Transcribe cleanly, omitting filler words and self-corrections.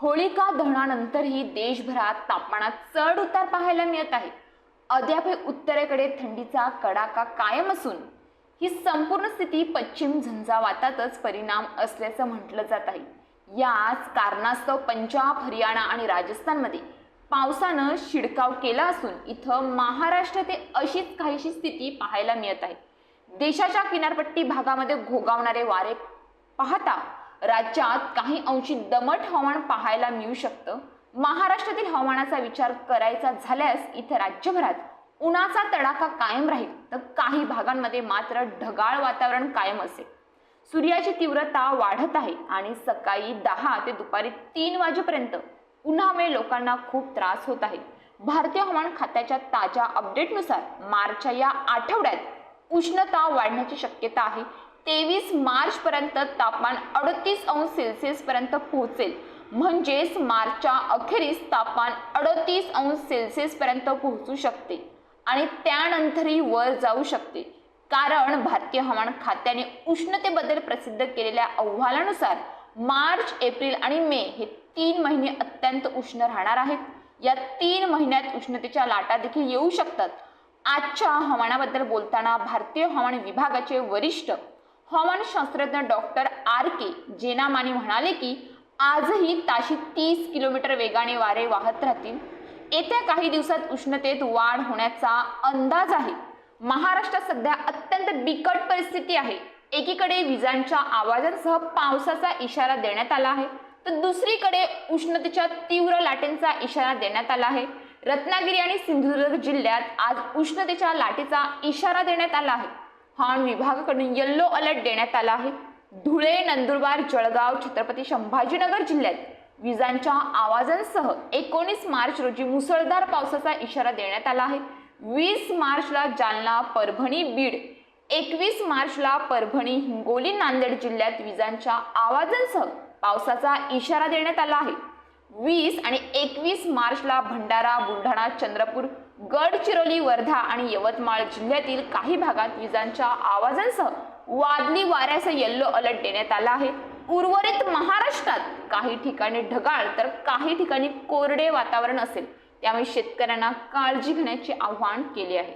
होळिका दहनानंतरही देशभरात तापमानात चढ उतार पाहायला मिळत आहे। अद्याप उत्तरेकडे थंडीचा कडाका कायम असून ही संपूर्ण स्थिती पश्चिम झंझावातातच परिणाम असल्याचं म्हटलं जात आहे। याच कारणास्तव पंजाब, हरियाणा आणि राजस्थानमध्ये पावसानं शिडकाव केला असून इथं महाराष्ट्रात अशीच काहीशी स्थिती पाहायला मिळत आहे। देशाच्या किनारपट्टी भागामध्ये घोगावणारे वारे पाहता राज्यात काही अंशी दमट हवामान पाहायला मिळू शकतं। महाराष्ट्रातील हवामानाचा विचार करायचा झाल्यास इथे राज्यभरात उन्हाचा तडाखा कायम राहील, तर काही भागांमध्ये मात्र ढगाळ वातावरण कायम असेल। सूर्याची तीव्रता वाढत आहे आणि सकाळी 10 ते दुपारी 3 वाजेपर्यंत उन्हामुळे लोकांना खूप त्रास होत आहे। भारतीय हवामान खात्याच्या ताज्या अपडेटनुसार मार्चच्या या आठवड्यात उष्णता वाढण्याची शक्यता आहे। 23 मार्च पर्यंत तापमान 38 अंश सेल्सिअस पर्यंत पोहोचेल, म्हणजेच मार्चच्या अखेरीस तापमान 38 अंश सेल्सिअस पर्यंत पोहोचू शकते आणि त्यानंतरही वर जाऊ शकते। कारण भारतीय हवामान खात्याने उष्णतेबद्दल प्रसिद्ध केलेल्या अहवालानुसार मार्च, एप्रिल आणि मे हे 3 महिने अत्यंत उष्ण राहणार आहेत। या 3 महिन्यात उष्णतेच्या लाटा देखील येऊ शकतात। आजच्या हवामानाबद्दल बोलताना भारतीय हवामान विभागाचे वरिष्ठ हवामान शास्त्रज्ञ डॉक्टर R.K. जेनामानी म्हणाले की आजही ताशी 30 किलोमीटर वेगाने वारे वाहत राहतील। येत्या काही दिवसात उष्णतेत वाढ होण्याचा अंदाज आहे। महाराष्ट्रात सध्या अत्यंत बिकट परिस्थिती आहे। एकीकडे विजांच्या आवाजांसह पावसाचा इशारा देण्यात आला आहे, तर दुसरीकडे उष्णतेच्या तीव्र लाटेंचा इशारा देण्यात आला आहे। रत्नागिरी आणि सिंधुदुर्ग जिल्ह्यात आज उष्णतेच्या लाटेचा इशारा देण्यात आला आहे। हवामान विभागाकडून येलो अलर्ट देण्यात आला आहे। धुळे, नंदुरबार, जळगाव, छत्रपती संभाजीनगर जिल्ह्यात विजांच्या आवाजांसह 19 मार्च रोजी मुसळधार पावसाचा इशारा देण्यात आला आहे। 20 मार्चला जालना, परभणी, बीड, 21 मार्चला परभणी, हिंगोली, नांदेड जिल्ह्यात विजांच्या आवाजांसह पावसाचा इशारा देण्यात आला आहे। 20 आणि 21 मार्चला भंडारा, बुलढाणा, चंद्रपूर, गडचिरोली, वर्धा आणि यवतमाळ जिल्ह्यातील काही भागात विजांच्या आवाजांसह वादळी वाऱ्याचा येलो अलर्ट देण्यात आला आहे। उर्वरित महाराष्ट्रात काही ठिकाणी ढगाळ तर काही ठिकाणी कोरडे वातावरण असेल, त्यामुळे शेतकऱ्यांना काळजी घेण्याचे आवाहन केले आहे।